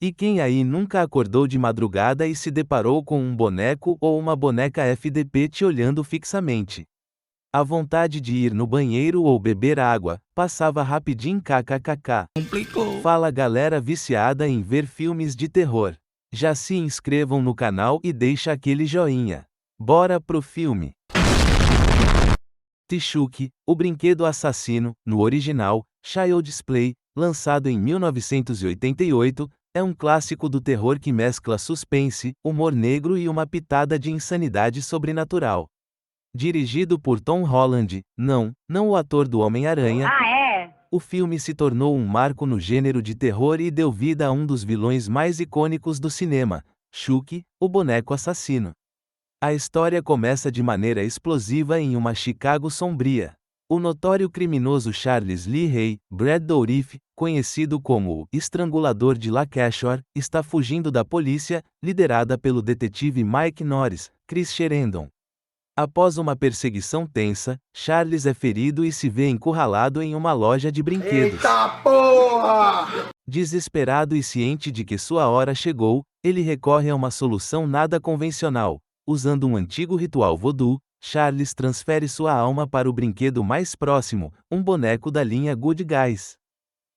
E quem aí nunca acordou de madrugada e se deparou com um boneco ou uma boneca FDP te olhando fixamente? A vontade de ir no banheiro ou beber água passava rapidinho kkkk. Complicou. Fala galera viciada em ver filmes de terror. Já se inscrevam no canal e deixa aquele joinha. Bora pro filme. Tishuki, o brinquedo assassino, no original, Child's Play, lançado em 1988, é um clássico do terror que mescla suspense, humor negro e uma pitada de insanidade sobrenatural. Dirigido por Tom Holland, não o ator do Homem-Aranha, o filme se tornou um marco no gênero de terror e deu vida a um dos vilões mais icônicos do cinema, Chucky, o boneco assassino. A história começa de maneira explosiva em uma Chicago sombria. O notório criminoso Charles Lee Ray, Brad Dourif, conhecido como o Estrangulador de Lancashire, está fugindo da polícia, liderada pelo detetive Mike Norris, Chris Sheridan. Após uma perseguição tensa, Charles é ferido e se vê encurralado em uma loja de brinquedos. Eita porra! Desesperado e ciente de que sua hora chegou, ele recorre a uma solução nada convencional. Usando um antigo ritual voodoo, Charles transfere sua alma para o brinquedo mais próximo, um boneco da linha Good Guys.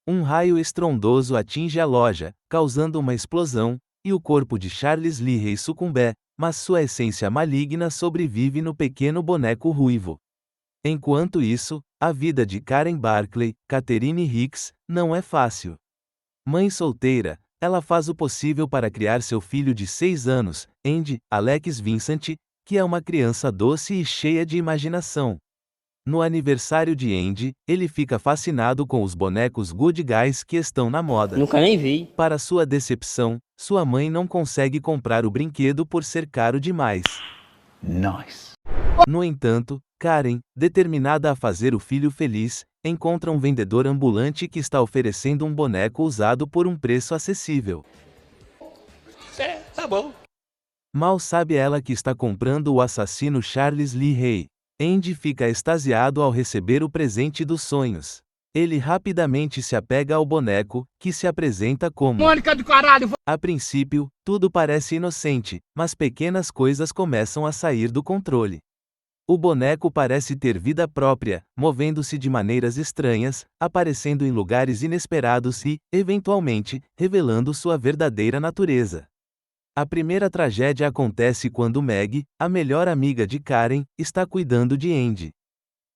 Um raio estrondoso atinge a loja, causando uma explosão, e o corpo de Charles Lee Ray sucumbe, mas sua essência maligna sobrevive no pequeno boneco ruivo. Enquanto isso, a vida de Karen Barclay, Catherine Hicks, não é fácil. Mãe solteira, ela faz o possível para criar seu filho de 6 anos, Andy Alex Vincent, que é uma criança doce e cheia de imaginação. No aniversário de Andy, ele fica fascinado com os bonecos Good Guys que estão na moda. Nunca nem vi. Para sua decepção, sua mãe não consegue comprar o brinquedo por ser caro demais. Nice. No entanto, Karen, determinada a fazer o filho feliz, encontra um vendedor ambulante que está oferecendo um boneco usado por um preço acessível. Tá bom. Mal sabe ela que está comprando o assassino Charles Lee Ray. Andy fica extasiado ao receber o presente dos sonhos. Ele rapidamente se apega ao boneco, que se apresenta como Mônica do caralho! A princípio, tudo parece inocente, mas pequenas coisas começam a sair do controle. O boneco parece ter vida própria, movendo-se de maneiras estranhas, aparecendo em lugares inesperados e, eventualmente, revelando sua verdadeira natureza. A primeira tragédia acontece quando Meg, a melhor amiga de Karen, está cuidando de Andy.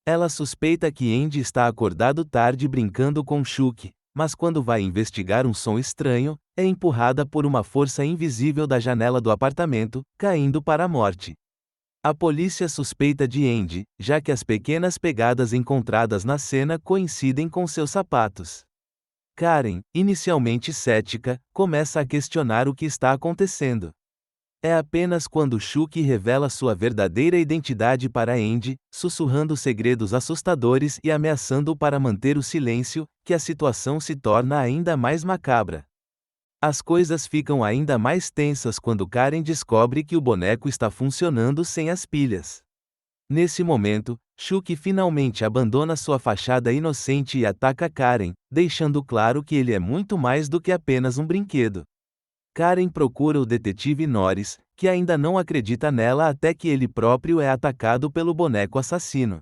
Ela suspeita que Andy está acordado tarde brincando com Chuck, mas quando vai investigar um som estranho, é empurrada por uma força invisível da janela do apartamento, caindo para a morte. A polícia suspeita de Andy, já que as pequenas pegadas encontradas na cena coincidem com seus sapatos. Karen, inicialmente cética, começa a questionar o que está acontecendo. É apenas quando Chuck revela sua verdadeira identidade para Andy, sussurrando segredos assustadores e ameaçando-o para manter o silêncio, que a situação se torna ainda mais macabra. As coisas ficam ainda mais tensas quando Karen descobre que o boneco está funcionando sem as pilhas. Nesse momento, Chuck finalmente abandona sua fachada inocente e ataca Karen, deixando claro que ele é muito mais do que apenas um brinquedo. Karen procura o detetive Norris, que ainda não acredita nela até que ele próprio é atacado pelo boneco assassino.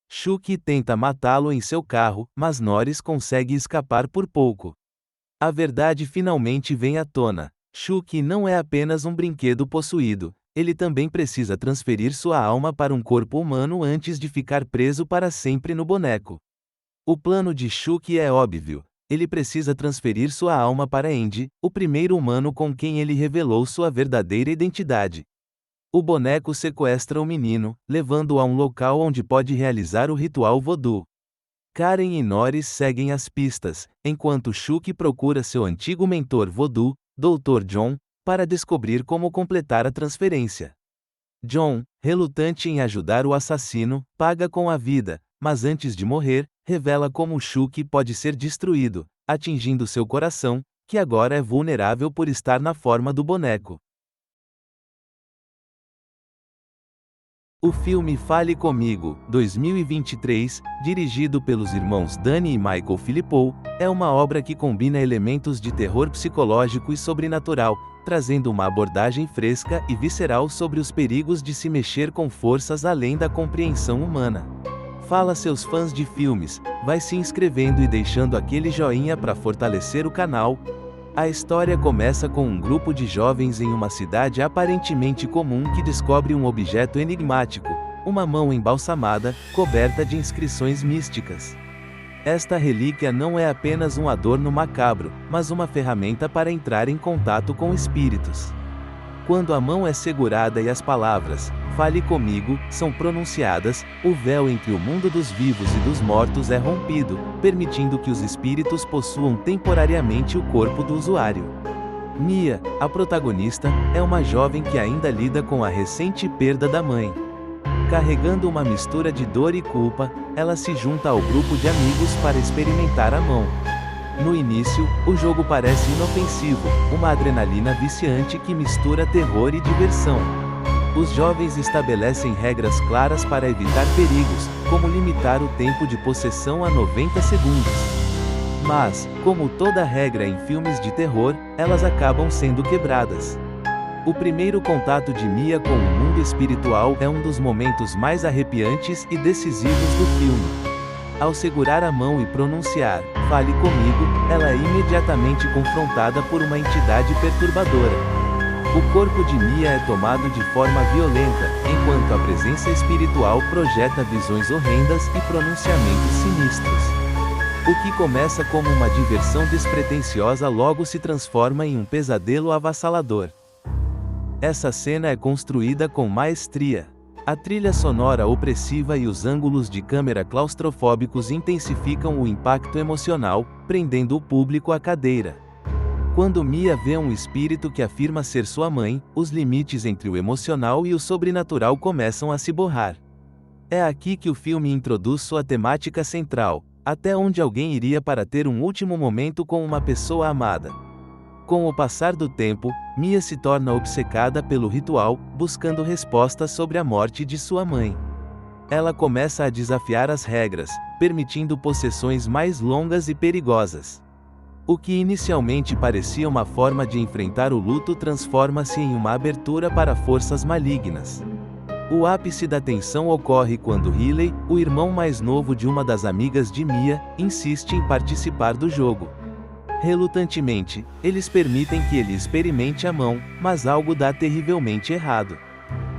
Chuck tenta matá-lo em seu carro, mas Norris consegue escapar por pouco. A verdade finalmente vem à tona. Chuck não é apenas um brinquedo possuído, ele também precisa transferir sua alma para um corpo humano antes de ficar preso para sempre no boneco. O plano de Chuck é óbvio. Ele precisa transferir sua alma para Andy, o primeiro humano com quem ele revelou sua verdadeira identidade. O boneco sequestra o menino, levando-o a um local onde pode realizar o ritual voodoo. Karen e Norris seguem as pistas, enquanto Chuck procura seu antigo mentor voodoo, Dr. John, para descobrir como completar a transferência. John, relutante em ajudar o assassino, paga com a vida, mas antes de morrer, revela como Chuck pode ser destruído, atingindo seu coração, que agora é vulnerável por estar na forma do boneco. O filme Fale Comigo, 2023, dirigido pelos irmãos Danny e Michael Philippou, é uma obra que combina elementos de terror psicológico e sobrenatural, trazendo uma abordagem fresca e visceral sobre os perigos de se mexer com forças além da compreensão humana. Fala seus fãs de filmes, vai se inscrevendo e deixando aquele joinha para fortalecer o canal. A história começa com um grupo de jovens em uma cidade aparentemente comum que descobre um objeto enigmático, uma mão embalsamada, coberta de inscrições místicas. Esta relíquia não é apenas um adorno macabro, mas uma ferramenta para entrar em contato com espíritos. Quando a mão é segurada e as palavras, "Fale comigo", são pronunciadas, o véu entre o mundo dos vivos e dos mortos é rompido, permitindo que os espíritos possuam temporariamente o corpo do usuário. Mia, a protagonista, é uma jovem que ainda lida com a recente perda da mãe. Carregando uma mistura de dor e culpa, ela se junta ao grupo de amigos para experimentar a mão. No início, o jogo parece inofensivo, uma adrenalina viciante que mistura terror e diversão. Os jovens estabelecem regras claras para evitar perigos, como limitar o tempo de possessão a 90 segundos. Mas, como toda regra em filmes de terror, elas acabam sendo quebradas. O primeiro contato de Mia com o mundo espiritual é um dos momentos mais arrepiantes e decisivos do filme. Ao segurar a mão e pronunciar, "Fale comigo", ela é imediatamente confrontada por uma entidade perturbadora. O corpo de Mia é tomado de forma violenta, enquanto a presença espiritual projeta visões horrendas e pronunciamentos sinistros. O que começa como uma diversão despretensiosa logo se transforma em um pesadelo avassalador. Essa cena é construída com maestria. A trilha sonora opressiva e os ângulos de câmera claustrofóbicos intensificam o impacto emocional, prendendo o público à cadeira. Quando Mia vê um espírito que afirma ser sua mãe, os limites entre o emocional e o sobrenatural começam a se borrar. É aqui que o filme introduz sua temática central: até onde alguém iria para ter um último momento com uma pessoa amada. Com o passar do tempo, Mia se torna obcecada pelo ritual, buscando respostas sobre a morte de sua mãe. Ela começa a desafiar as regras, permitindo possessões mais longas e perigosas. O que inicialmente parecia uma forma de enfrentar o luto transforma-se em uma abertura para forças malignas. O ápice da tensão ocorre quando Riley, o irmão mais novo de uma das amigas de Mia, insiste em participar do jogo. Relutantemente, eles permitem que ele experimente a mão, mas algo dá terrivelmente errado.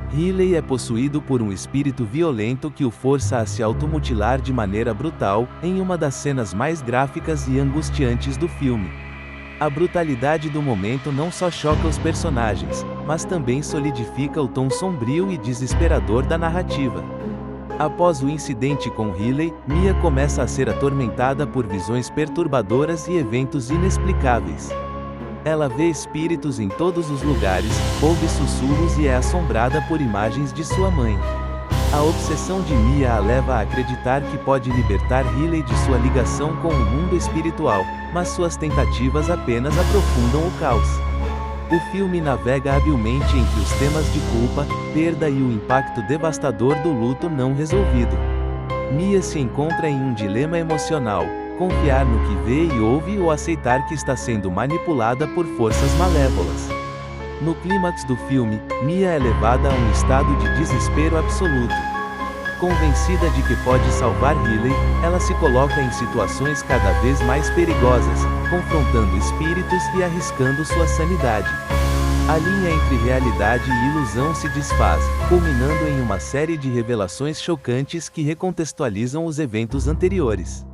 Riley é possuído por um espírito violento que o força a se automutilar de maneira brutal, em uma das cenas mais gráficas e angustiantes do filme. A brutalidade do momento não só choca os personagens, mas também solidifica o tom sombrio e desesperador da narrativa. Após o incidente com Riley, Mia começa a ser atormentada por visões perturbadoras e eventos inexplicáveis. Ela vê espíritos em todos os lugares, ouve sussurros e é assombrada por imagens de sua mãe. A obsessão de Mia a leva a acreditar que pode libertar Riley de sua ligação com o mundo espiritual, mas suas tentativas apenas aprofundam o caos. O filme navega habilmente entre os temas de culpa, perda e o impacto devastador do luto não resolvido. Mia se encontra em um dilema emocional: confiar no que vê e ouve ou aceitar que está sendo manipulada por forças malévolas. No clímax do filme, Mia é levada a um estado de desespero absoluto. Convencida de que pode salvar Riley, ela se coloca em situações cada vez mais perigosas, confrontando espíritos e arriscando sua sanidade. A linha entre realidade e ilusão se desfaz, culminando em uma série de revelações chocantes que recontextualizam os eventos anteriores.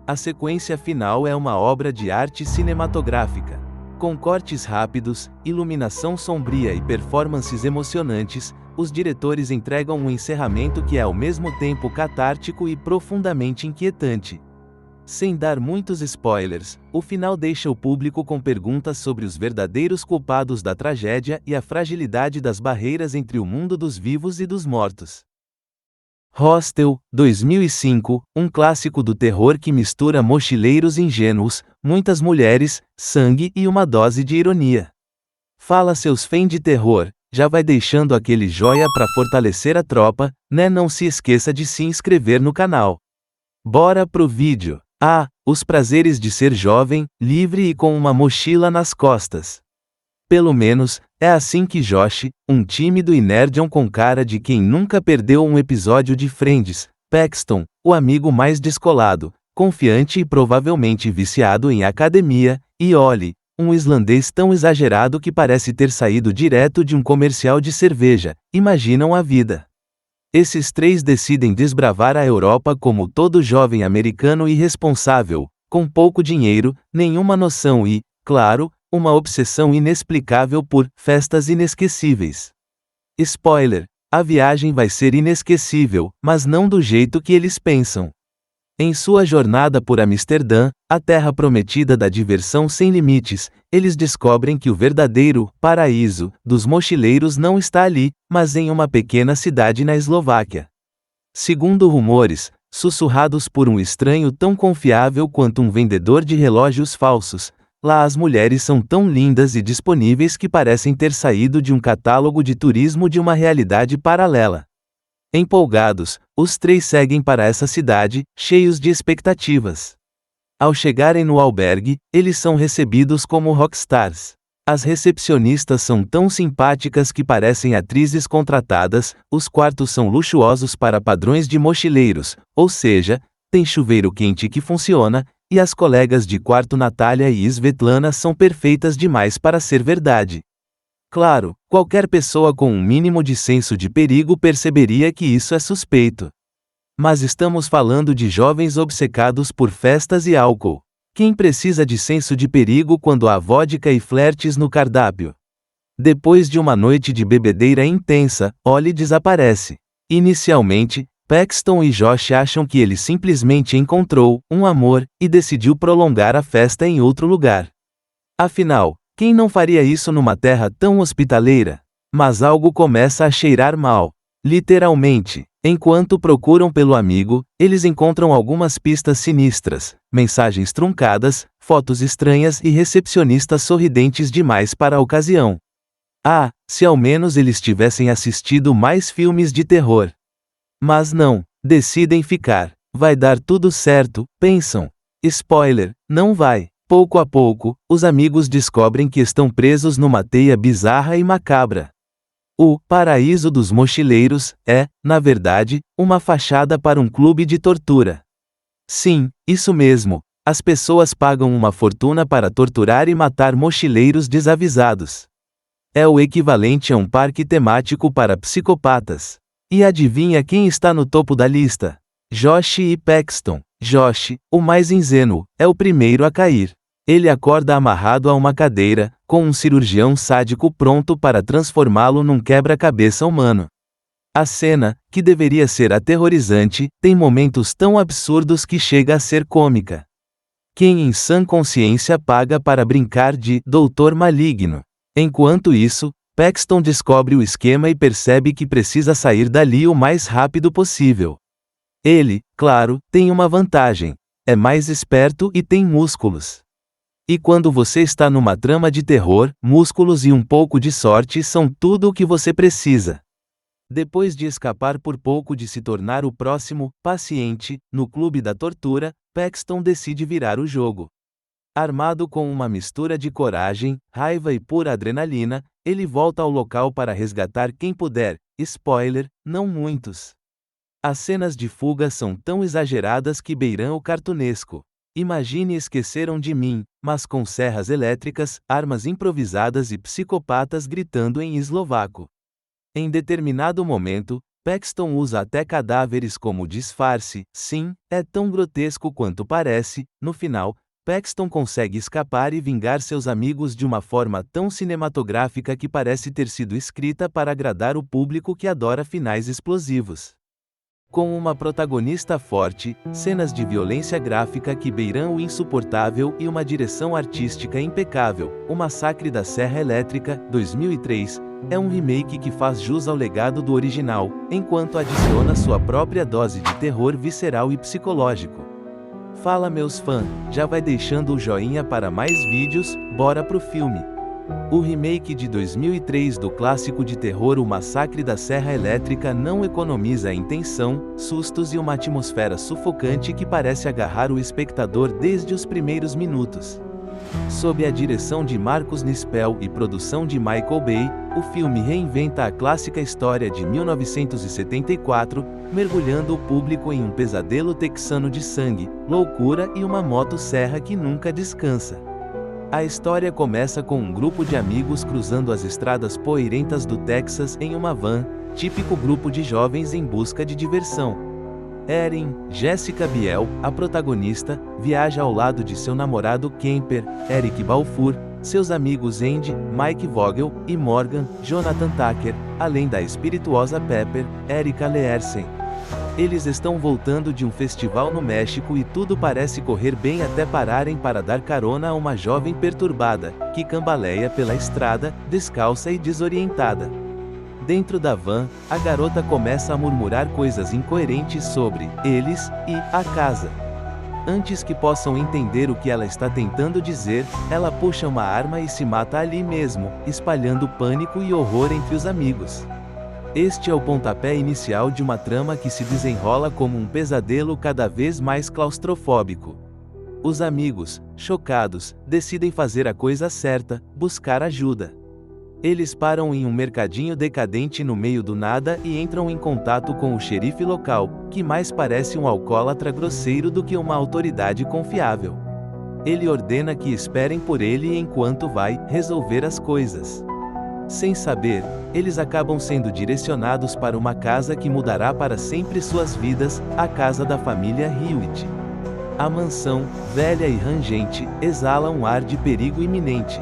A sequência final é uma obra de arte cinematográfica. Com cortes rápidos, iluminação sombria e performances emocionantes, os diretores entregam um encerramento que é ao mesmo tempo catártico e profundamente inquietante. Sem dar muitos spoilers, o final deixa o público com perguntas sobre os verdadeiros culpados da tragédia e a fragilidade das barreiras entre o mundo dos vivos e dos mortos. Hostel, 2005, um clássico do terror que mistura mochileiros ingênuos, muitas mulheres, sangue e uma dose de ironia. Fala seus fãs de terror, já vai deixando aquele joia para fortalecer a tropa, né? Não se esqueça de se inscrever no canal. Bora pro vídeo. Os prazeres de ser jovem, livre e com uma mochila nas costas. Pelo menos, é assim que Josh, um tímido e nerdion com cara de quem nunca perdeu um episódio de Friends, Paxton, o amigo mais descolado, confiante e provavelmente viciado em academia, e Ollie, um islandês tão exagerado que parece ter saído direto de um comercial de cerveja, imaginam a vida. Esses três decidem desbravar a Europa como todo jovem americano irresponsável, com pouco dinheiro, nenhuma noção e, claro, uma obsessão inexplicável por festas inesquecíveis. Spoiler: a viagem vai ser inesquecível, mas não do jeito que eles pensam. Em sua jornada por Amsterdã, a terra prometida da diversão sem limites, eles descobrem que o verdadeiro paraíso dos mochileiros não está ali, mas em uma pequena cidade na Eslováquia. Segundo rumores, sussurrados por um estranho tão confiável quanto um vendedor de relógios falsos, lá as mulheres são tão lindas e disponíveis que parecem ter saído de um catálogo de turismo de uma realidade paralela. Empolgados, os três seguem para essa cidade, cheios de expectativas. Ao chegarem no albergue, eles são recebidos como rockstars. As recepcionistas são tão simpáticas que parecem atrizes contratadas, os quartos são luxuosos para padrões de mochileiros, ou seja, tem chuveiro quente que funciona, e as colegas de quarto Natália e Svetlana são perfeitas demais para ser verdade. Claro, qualquer pessoa com um mínimo de senso de perigo perceberia que isso é suspeito. Mas estamos falando de jovens obcecados por festas e álcool. Quem precisa de senso de perigo quando há vodka e flertes no cardápio? Depois de uma noite de bebedeira intensa, Ollie desaparece. Inicialmente, Paxton e Josh acham que ele simplesmente encontrou um amor e decidiu prolongar a festa em outro lugar. Afinal, quem não faria isso numa terra tão hospitaleira? Mas algo começa a cheirar mal. Literalmente, enquanto procuram pelo amigo, eles encontram algumas pistas sinistras, mensagens truncadas, fotos estranhas e recepcionistas sorridentes demais para a ocasião. Se ao menos eles tivessem assistido mais filmes de terror. Mas não, decidem ficar. Vai dar tudo certo, pensam. Spoiler: não vai. Pouco a pouco, os amigos descobrem que estão presos numa teia bizarra e macabra. O paraíso dos mochileiros é, na verdade, uma fachada para um clube de tortura. Sim, isso mesmo. As pessoas pagam uma fortuna para torturar e matar mochileiros desavisados. É o equivalente a um parque temático para psicopatas. E adivinha quem está no topo da lista? Josh e Paxton. Josh, o mais ingênuo, é o primeiro a cair. Ele acorda amarrado a uma cadeira, com um cirurgião sádico pronto para transformá-lo num quebra-cabeça humano. A cena, que deveria ser aterrorizante, tem momentos tão absurdos que chega a ser cômica. Quem em sã consciência paga para brincar de Doutor Maligno? Enquanto isso, Paxton descobre o esquema e percebe que precisa sair dali o mais rápido possível. Ele, claro, tem uma vantagem. É mais esperto e tem músculos. E quando você está numa trama de terror, músculos e um pouco de sorte são tudo o que você precisa. Depois de escapar por pouco de se tornar o próximo paciente no clube da tortura, Paxton decide virar o jogo. Armado com uma mistura de coragem, raiva e pura adrenalina, ele volta ao local para resgatar quem puder. Spoiler: não muitos. As cenas de fuga são tão exageradas que beiram o cartunesco. Imagine Esqueceram de Mim, mas com serras elétricas, armas improvisadas e psicopatas gritando em eslovaco. Em determinado momento, Paxton usa até cadáveres como disfarce. Sim, é tão grotesco quanto parece. No final, Paxton consegue escapar e vingar seus amigos de uma forma tão cinematográfica que parece ter sido escrita para agradar o público que adora finais explosivos. Com uma protagonista forte, cenas de violência gráfica que beiram o insuportável e uma direção artística impecável, O Massacre da Serra Elétrica, 2003, é um remake que faz jus ao legado do original, enquanto adiciona sua própria dose de terror visceral e psicológico. Fala meus fãs, já vai deixando o joinha para mais vídeos, bora pro filme. O remake de 2003 do clássico de terror O Massacre da Serra Elétrica não economiza em tensão, sustos e uma atmosfera sufocante que parece agarrar o espectador desde os primeiros minutos. Sob a direção de Marcus Nispel e produção de Michael Bay, o filme reinventa a clássica história de 1974, mergulhando o público em um pesadelo texano de sangue, loucura e uma motosserra que nunca descansa. A história começa com um grupo de amigos cruzando as estradas poeirentas do Texas em uma van, típico grupo de jovens em busca de diversão. Erin, Jessica Biel, a protagonista, viaja ao lado de seu namorado Kemper, Eric Balfour, seus amigos Andy, Mike Vogel e Morgan, Jonathan Tucker, além da espirituosa Pepper, Erika Leersen. Eles estão voltando de um festival no México e tudo parece correr bem até pararem para dar carona a uma jovem perturbada, que cambaleia pela estrada, descalça e desorientada. Dentro da van, a garota começa a murmurar coisas incoerentes sobre eles e a casa. Antes que possam entender o que ela está tentando dizer, ela puxa uma arma e se mata ali mesmo, espalhando pânico e horror entre os amigos. Este é o pontapé inicial de uma trama que se desenrola como um pesadelo cada vez mais claustrofóbico. Os amigos, chocados, decidem fazer a coisa certa, buscar ajuda. Eles param em um mercadinho decadente no meio do nada e entram em contato com o xerife local, que mais parece um alcoólatra grosseiro do que uma autoridade confiável. Ele ordena que esperem por ele enquanto vai resolver as coisas. Sem saber, eles acabam sendo direcionados para uma casa que mudará para sempre suas vidas, a casa da família Hewitt. A mansão, velha e rangente, exala um ar de perigo iminente.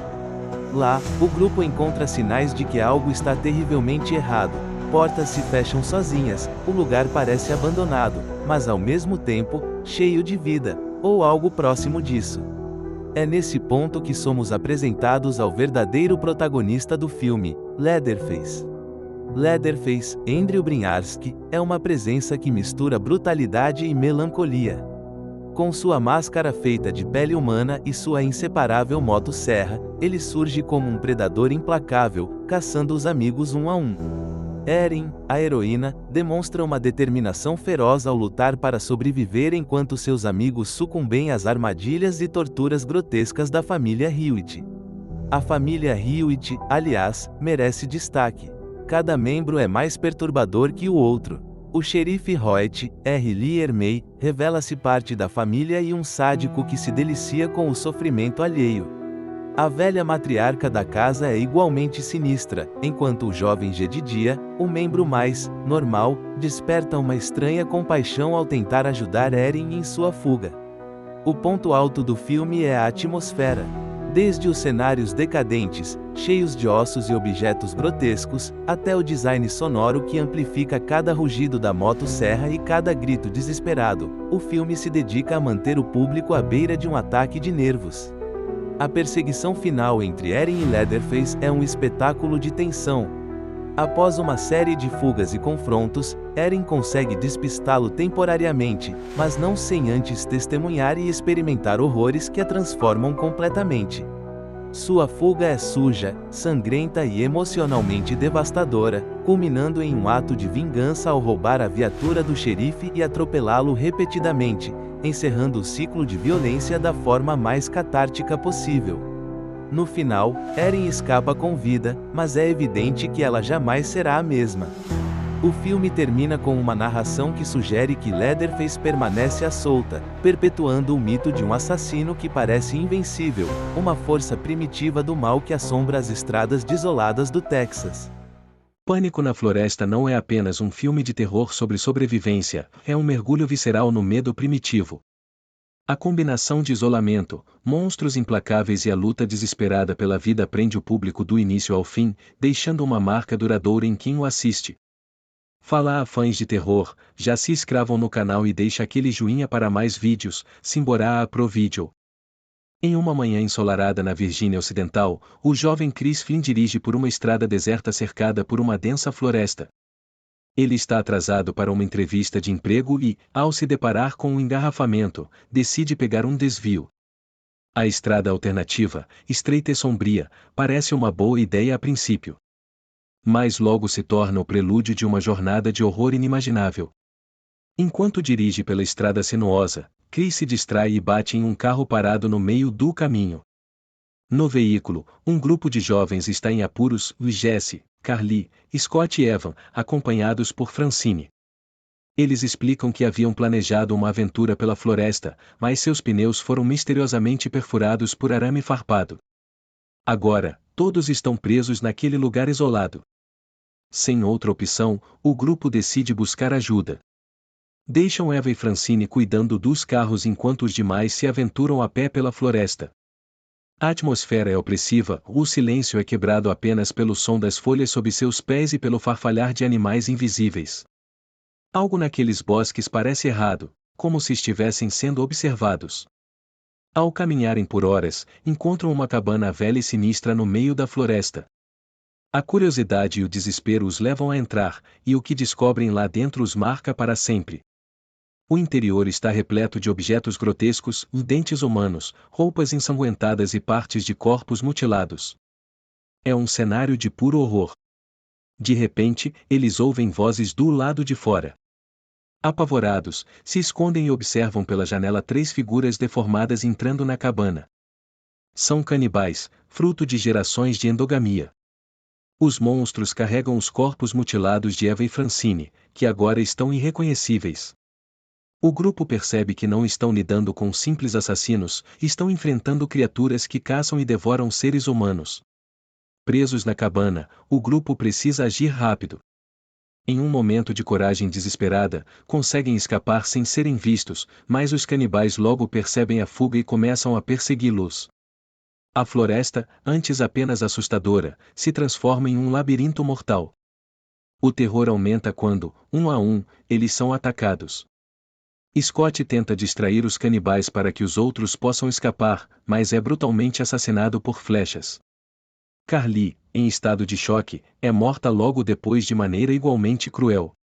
Lá, o grupo encontra sinais de que algo está terrivelmente errado. Portas se fecham sozinhas, o lugar parece abandonado, mas ao mesmo tempo, cheio de vida, ou algo próximo disso. É nesse ponto que somos apresentados ao verdadeiro protagonista do filme, Leatherface. Leatherface, Andrew Bryniarski, é uma presença que mistura brutalidade e melancolia. Com sua máscara feita de pele humana e sua inseparável motosserra, ele surge como um predador implacável, caçando os amigos um a um. Erin, a heroína, demonstra uma determinação feroz ao lutar para sobreviver enquanto seus amigos sucumbem às armadilhas e torturas grotescas da família Hewitt. A família Hewitt, aliás, merece destaque. Cada membro é mais perturbador que o outro. O xerife Hoyt, R. Lee Ermey, revela-se parte da família e um sádico que se delicia com o sofrimento alheio. A velha matriarca da casa é igualmente sinistra, enquanto o jovem Jedediah, o membro mais normal, desperta uma estranha compaixão ao tentar ajudar Erin em sua fuga. O ponto alto do filme é a atmosfera. Desde os cenários decadentes, cheios de ossos e objetos grotescos, até o design sonoro que amplifica cada rugido da motosserra e cada grito desesperado, o filme se dedica a manter o público à beira de um ataque de nervos. A perseguição final entre Erin e Leatherface é um espetáculo de tensão. Após uma série de fugas e confrontos, Erin consegue despistá-lo temporariamente, mas não sem antes testemunhar e experimentar horrores que a transformam completamente. Sua fuga é suja, sangrenta e emocionalmente devastadora, culminando em um ato de vingança ao roubar a viatura do xerife e atropelá-lo repetidamente, encerrando o ciclo de violência da forma mais catártica possível. No final, Erin escapa com vida, mas é evidente que ela jamais será a mesma. O filme termina com uma narração que sugere que Leatherface permanece à solta, perpetuando o mito de um assassino que parece invencível, uma força primitiva do mal que assombra as estradas desoladas do Texas. Pânico na Floresta não é apenas um filme de terror sobre sobrevivência, é um mergulho visceral no medo primitivo. A combinação de isolamento, monstros implacáveis e a luta desesperada pela vida prende o público do início ao fim, deixando uma marca duradoura em quem o assiste. Fala a fãs de terror, já se inscrevam no canal e deixa aquele joinha para mais vídeos, simbora a pro vídeo. Em uma manhã ensolarada na Virgínia Ocidental, o jovem Chris Flynn dirige por uma estrada deserta cercada por uma densa floresta. Ele está atrasado para uma entrevista de emprego e, ao se deparar com um engarrafamento, decide pegar um desvio. A estrada alternativa, estreita e sombria, parece uma boa ideia a princípio. Mas logo se torna o prelúdio de uma jornada de horror inimaginável. Enquanto dirige pela estrada sinuosa, Chris se distrai e bate em um carro parado no meio do caminho. No veículo, um grupo de jovens está em apuros, Jesse, Carly, Scott e Evan, acompanhados por Francine. Eles explicam que haviam planejado uma aventura pela floresta, mas seus pneus foram misteriosamente perfurados por arame farpado. Agora, todos estão presos naquele lugar isolado. Sem outra opção, o grupo decide buscar ajuda. Deixam Eva e Francine cuidando dos carros enquanto os demais se aventuram a pé pela floresta. A atmosfera é opressiva, o silêncio é quebrado apenas pelo som das folhas sob seus pés e pelo farfalhar de animais invisíveis. Algo naqueles bosques parece errado, como se estivessem sendo observados. Ao caminharem por horas, encontram uma cabana velha e sinistra no meio da floresta. A curiosidade e o desespero os levam a entrar, e o que descobrem lá dentro os marca para sempre. O interior está repleto de objetos grotescos, dentes humanos, roupas ensanguentadas e partes de corpos mutilados. É um cenário de puro horror. De repente, eles ouvem vozes do lado de fora. Apavorados, se escondem e observam pela janela 3 figuras deformadas entrando na cabana. São canibais, fruto de gerações de endogamia. Os monstros carregam os corpos mutilados de Eva e Francine, que agora estão irreconhecíveis. O grupo percebe que não estão lidando com simples assassinos, estão enfrentando criaturas que caçam e devoram seres humanos. Presos na cabana, o grupo precisa agir rápido. Em um momento de coragem desesperada, conseguem escapar sem serem vistos, mas os canibais logo percebem a fuga e começam a persegui-los. A floresta, antes apenas assustadora, se transforma em um labirinto mortal. O terror aumenta quando, um a um, eles são atacados. Scott tenta distrair os canibais para que os outros possam escapar, mas é brutalmente assassinado por flechas. Carly, em estado de choque, é morta logo depois de maneira igualmente cruel.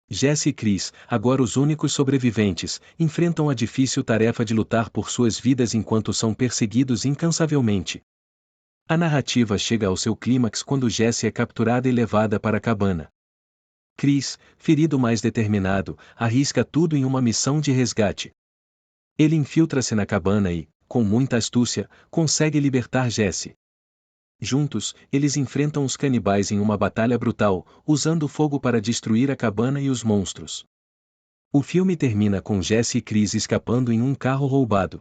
Jesse e Chris, agora os únicos sobreviventes, enfrentam a difícil tarefa de lutar por suas vidas enquanto são perseguidos incansavelmente. A narrativa chega ao seu clímax quando Jesse é capturada e levada para a cabana. Chris, ferido mais determinado, arrisca tudo em uma missão de resgate. Ele infiltra-se na cabana e, com muita astúcia, consegue libertar Jesse. Juntos, eles enfrentam os canibais em uma batalha brutal, usando fogo para destruir a cabana e os monstros. O filme termina com Jesse e Chris escapando em um carro roubado.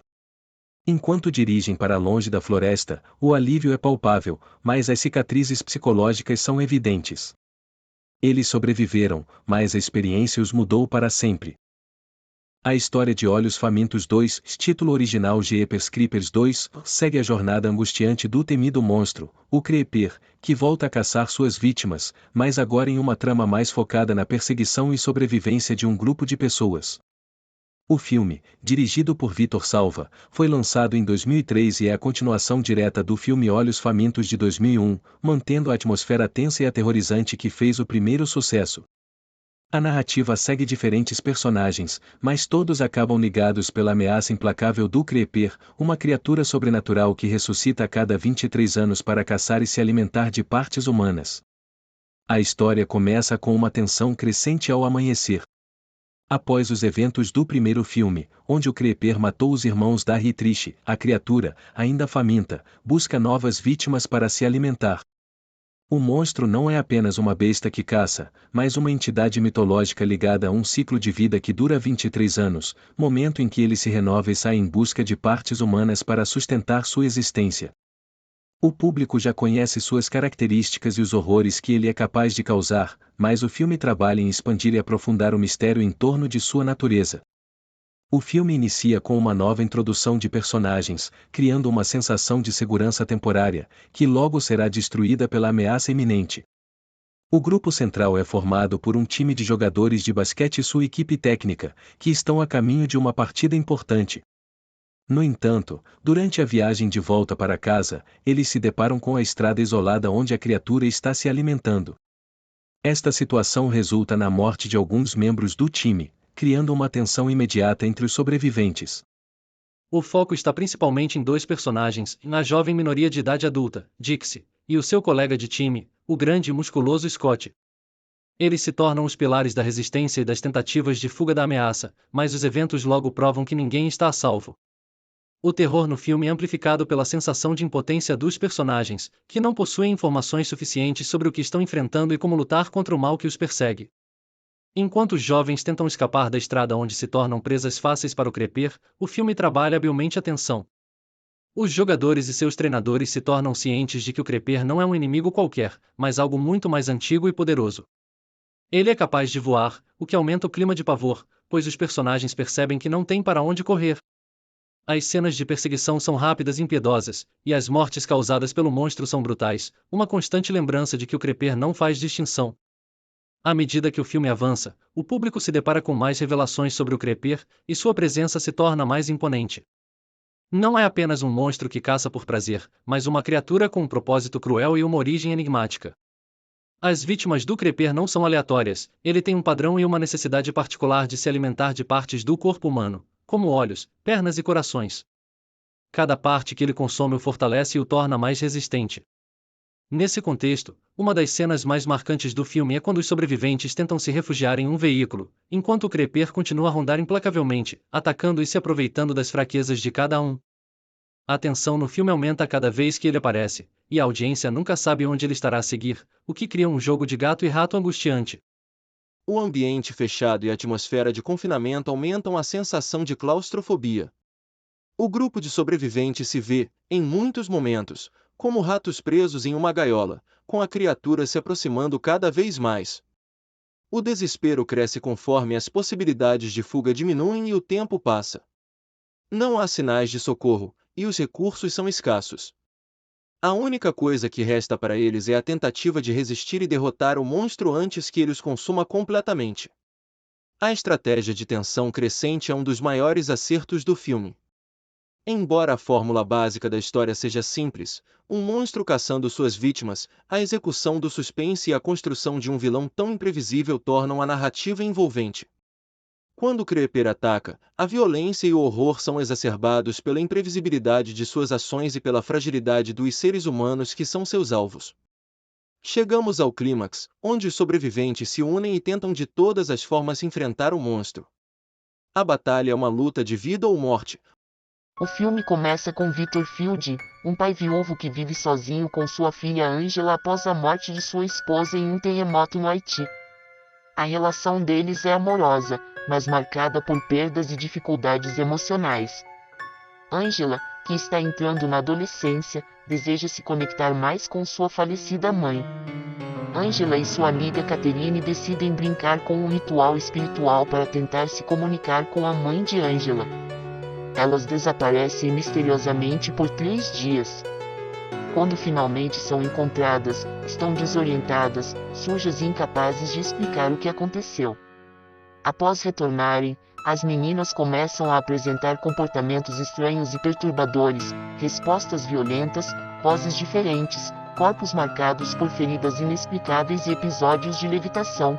Enquanto dirigem para longe da floresta, o alívio é palpável, mas as cicatrizes psicológicas são evidentes. Eles sobreviveram, mas a experiência os mudou para sempre. A história de Olhos Famintos 2, título original Jeepers Creepers 2, segue a jornada angustiante do temido monstro, o Creeper, que volta a caçar suas vítimas, mas agora em uma trama mais focada na perseguição e sobrevivência de um grupo de pessoas. O filme, dirigido por Vitor Salva, foi lançado em 2003 e é a continuação direta do filme Olhos Famintos de 2001, mantendo a atmosfera tensa e aterrorizante que fez o primeiro sucesso. A narrativa segue diferentes personagens, mas todos acabam ligados pela ameaça implacável do Creeper, uma criatura sobrenatural que ressuscita a cada 23 anos para caçar e se alimentar de partes humanas. A história começa com uma tensão crescente ao amanhecer. Após os eventos do primeiro filme, onde o Creeper matou os irmãos da Trish, a criatura, ainda faminta, busca novas vítimas para se alimentar. O monstro não é apenas uma besta que caça, mas uma entidade mitológica ligada a um ciclo de vida que dura 23 anos, momento em que ele se renova e sai em busca de partes humanas para sustentar sua existência. O público já conhece suas características e os horrores que ele é capaz de causar, mas o filme trabalha em expandir e aprofundar o mistério em torno de sua natureza. O filme inicia com uma nova introdução de personagens, criando uma sensação de segurança temporária, que logo será destruída pela ameaça iminente. O grupo central é formado por um time de jogadores de basquete e sua equipe técnica, que estão a caminho de uma partida importante. No entanto, durante a viagem de volta para casa, eles se deparam com a estrada isolada onde a criatura está se alimentando. Esta situação resulta na morte de alguns membros do time, criando uma tensão imediata entre os sobreviventes. O foco está principalmente em dois personagens, na jovem minoria de idade adulta, Dixie, e o seu colega de time, o grande e musculoso Scott. Eles se tornam os pilares da resistência e das tentativas de fuga da ameaça, mas os eventos logo provam que ninguém está a salvo. O terror no filme é amplificado pela sensação de impotência dos personagens, que não possuem informações suficientes sobre o que estão enfrentando e como lutar contra o mal que os persegue. Enquanto os jovens tentam escapar da estrada onde se tornam presas fáceis para o Creeper, o filme trabalha habilmente a tensão. Os jogadores e seus treinadores se tornam cientes de que o Creeper não é um inimigo qualquer, mas algo muito mais antigo e poderoso. Ele é capaz de voar, o que aumenta o clima de pavor, pois os personagens percebem que não têm para onde correr. As cenas de perseguição são rápidas e impiedosas, e as mortes causadas pelo monstro são brutais, uma constante lembrança de que o Creeper não faz distinção. À medida que o filme avança, o público se depara com mais revelações sobre o Creeper, e sua presença se torna mais imponente. Não é apenas um monstro que caça por prazer, mas uma criatura com um propósito cruel e uma origem enigmática. As vítimas do Creeper não são aleatórias, ele tem um padrão e uma necessidade particular de se alimentar de partes do corpo humano, como olhos, pernas e corações. Cada parte que ele consome o fortalece e o torna mais resistente. Nesse contexto, uma das cenas mais marcantes do filme é quando os sobreviventes tentam se refugiar em um veículo, enquanto o Creeper continua a rondar implacavelmente, atacando e se aproveitando das fraquezas de cada um. A tensão no filme aumenta cada vez que ele aparece, e a audiência nunca sabe onde ele estará a seguir, o que cria um jogo de gato e rato angustiante. O ambiente fechado e a atmosfera de confinamento aumentam a sensação de claustrofobia. O grupo de sobreviventes se vê, em muitos momentos, como ratos presos em uma gaiola, com a criatura se aproximando cada vez mais. O desespero cresce conforme as possibilidades de fuga diminuem e o tempo passa. Não há sinais de socorro, e os recursos são escassos. A única coisa que resta para eles é a tentativa de resistir e derrotar o monstro antes que ele os consuma completamente. A estratégia de tensão crescente é um dos maiores acertos do filme. Embora a fórmula básica da história seja simples, um monstro caçando suas vítimas, a execução do suspense e a construção de um vilão tão imprevisível tornam a narrativa envolvente. Quando o Creeper ataca, a violência e o horror são exacerbados pela imprevisibilidade de suas ações e pela fragilidade dos seres humanos que são seus alvos. Chegamos ao clímax, onde os sobreviventes se unem e tentam de todas as formas enfrentar o monstro. A batalha é uma luta de vida ou morte. O filme começa com Victor Field, um pai viúvo que vive sozinho com sua filha Angela após a morte de sua esposa em um terremoto no Haiti. A relação deles é amorosa, mas marcada por perdas e dificuldades emocionais. Angela, que está entrando na adolescência, deseja se conectar mais com sua falecida mãe. Angela e sua amiga Catherine decidem brincar com um ritual espiritual para tentar se comunicar com a mãe de Angela. Elas desaparecem misteriosamente por 3 dias. Quando finalmente são encontradas, estão desorientadas, sujas e incapazes de explicar o que aconteceu. Após retornarem, as meninas começam a apresentar comportamentos estranhos e perturbadores, respostas violentas, vozes diferentes, corpos marcados por feridas inexplicáveis e episódios de levitação.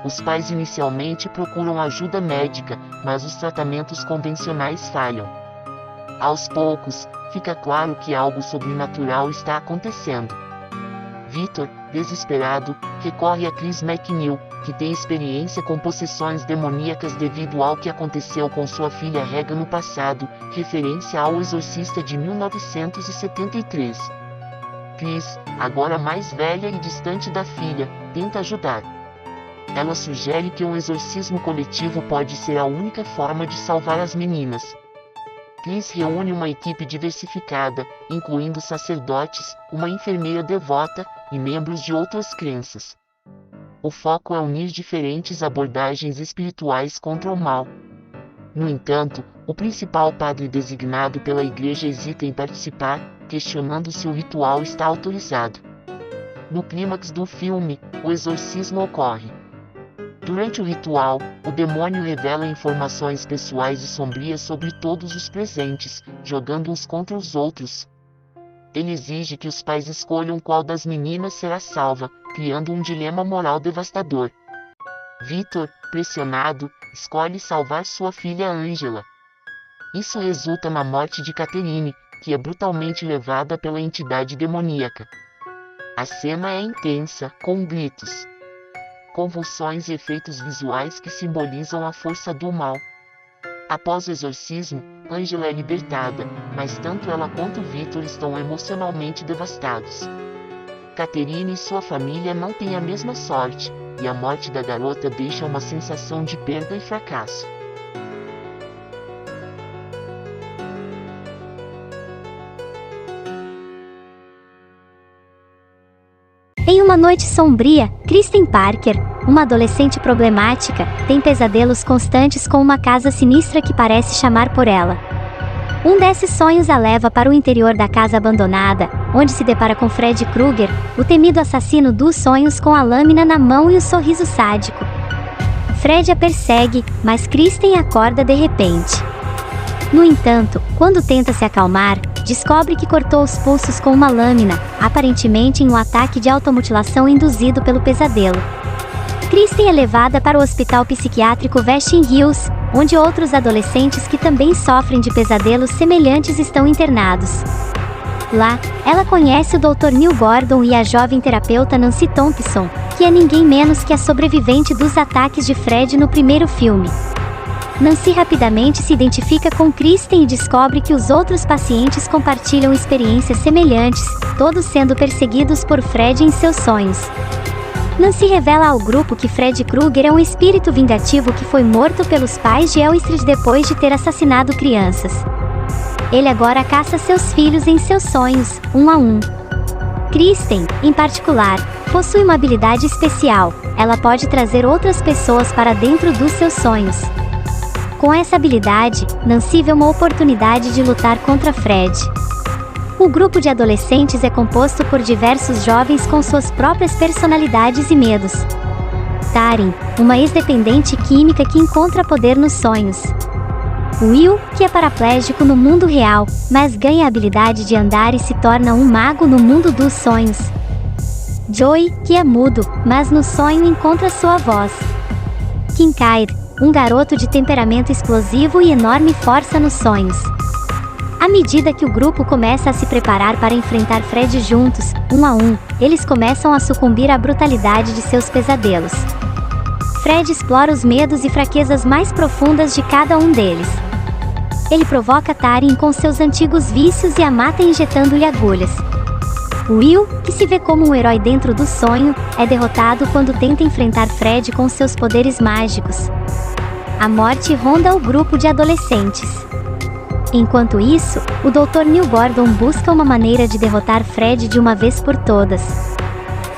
Os pais inicialmente procuram ajuda médica, mas os tratamentos convencionais falham. Aos poucos, fica claro que algo sobrenatural está acontecendo. Victor, desesperado, recorre a Chris McNeil, que tem experiência com possessões demoníacas devido ao que aconteceu com sua filha Regan no passado, referência ao Exorcista de 1973. Chris, agora mais velha e distante da filha, tenta ajudar. Ela sugere que um exorcismo coletivo pode ser a única forma de salvar as meninas. Chris reúne uma equipe diversificada, incluindo sacerdotes, uma enfermeira devota e membros de outras crenças. O foco é unir diferentes abordagens espirituais contra o mal. No entanto, o principal padre designado pela igreja hesita em participar, questionando se o ritual está autorizado. No clímax do filme, o exorcismo ocorre. Durante o ritual, o demônio revela informações pessoais e sombrias sobre todos os presentes, jogando uns contra os outros. Ele exige que os pais escolham qual das meninas será salva, criando um dilema moral devastador. Victor, pressionado, escolhe salvar sua filha Angela. Isso resulta na morte de Catherine, que é brutalmente levada pela entidade demoníaca. A cena é intensa, com gritos, convulsões e efeitos visuais que simbolizam a força do mal. Após o exorcismo, Angela é libertada, mas tanto ela quanto Victor estão emocionalmente devastados. Catherine e sua família não têm a mesma sorte, e a morte da garota deixa uma sensação de perda e fracasso. Em uma noite sombria, Kristen Parker, uma adolescente problemática, tem pesadelos constantes com uma casa sinistra que parece chamar por ela. Um desses sonhos a leva para o interior da casa abandonada, onde se depara com Freddy Krueger, o temido assassino dos sonhos com a lâmina na mão e o sorriso sádico. Fred a persegue, mas Kristen acorda de repente. No entanto, quando tenta se acalmar, descobre que cortou os pulsos com uma lâmina, aparentemente em um ataque de automutilação induzido pelo pesadelo. Kristen é levada para o hospital psiquiátrico Vesting Hills, onde outros adolescentes que também sofrem de pesadelos semelhantes estão internados. Lá, ela conhece o Dr. Neil Gordon e a jovem terapeuta Nancy Thompson, que é ninguém menos que a sobrevivente dos ataques de Fred no primeiro filme. Nancy rapidamente se identifica com Kristen e descobre que os outros pacientes compartilham experiências semelhantes, todos sendo perseguidos por Fred em seus sonhos. Nancy revela ao grupo que Freddy Krueger é um espírito vingativo que foi morto pelos pais de Elstrid depois de ter assassinado crianças. Ele agora caça seus filhos em seus sonhos, um a um. Kristen, em particular, possui uma habilidade especial: ela pode trazer outras pessoas para dentro dos seus sonhos. Com essa habilidade, Nancy vê uma oportunidade de lutar contra Fred. O grupo de adolescentes é composto por diversos jovens com suas próprias personalidades e medos. Taryn, uma ex-dependente química que encontra poder nos sonhos. Will, que é paraplégico no mundo real, mas ganha a habilidade de andar e se torna um mago no mundo dos sonhos. Joey, que é mudo, mas no sonho encontra sua voz. Kincaid, um garoto de temperamento explosivo e enorme força nos sonhos. À medida que o grupo começa a se preparar para enfrentar Fred juntos, um a um, eles começam a sucumbir à brutalidade de seus pesadelos. Fred explora os medos e fraquezas mais profundas de cada um deles. Ele provoca Taryn com seus antigos vícios e a mata injetando-lhe agulhas. Will, que se vê como um herói dentro do sonho, é derrotado quando tenta enfrentar Fred com seus poderes mágicos. A morte ronda o grupo de adolescentes. Enquanto isso, o Dr. Neil Gordon busca uma maneira de derrotar Fred de uma vez por todas.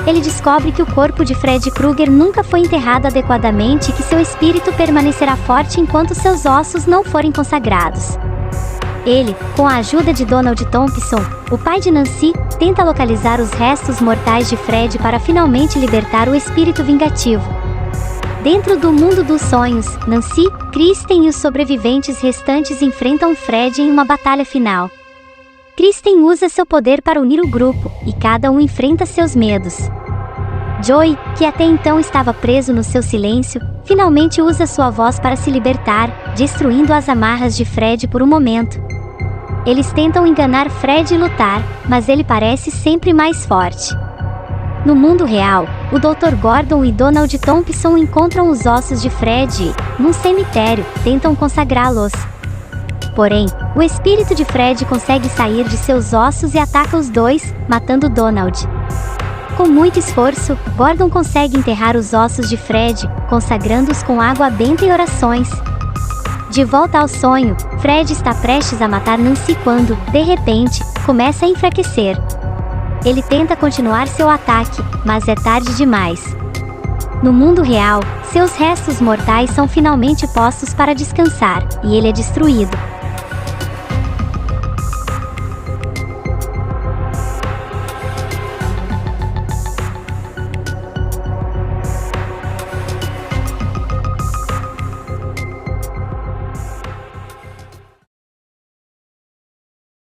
Ele descobre que o corpo de Freddy Krueger nunca foi enterrado adequadamente e que seu espírito permanecerá forte enquanto seus ossos não forem consagrados. Ele, com a ajuda de Donald Thompson, o pai de Nancy, tenta localizar os restos mortais de Fred para finalmente libertar o espírito vingativo. Dentro do mundo dos sonhos, Nancy, Kristen e os sobreviventes restantes enfrentam Fred em uma batalha final. Kristen usa seu poder para unir o grupo, e cada um enfrenta seus medos. Joey, que até então estava preso no seu silêncio, finalmente usa sua voz para se libertar, destruindo as amarras de Fred por um momento. Eles tentam enganar Fred e lutar, mas ele parece sempre mais forte. No mundo real, o Dr. Gordon e Donald Thompson encontram os ossos de Fred e, num cemitério, tentam consagrá-los. Porém, o espírito de Fred consegue sair de seus ossos e ataca os dois, matando Donald. Com muito esforço, Gordon consegue enterrar os ossos de Fred, consagrando-os com água benta e orações. De volta ao sonho, Fred está prestes a matar Nancy quando, de repente, começa a enfraquecer. Ele tenta continuar seu ataque, mas é tarde demais. No mundo real, seus restos mortais são finalmente postos para descansar, e ele é destruído.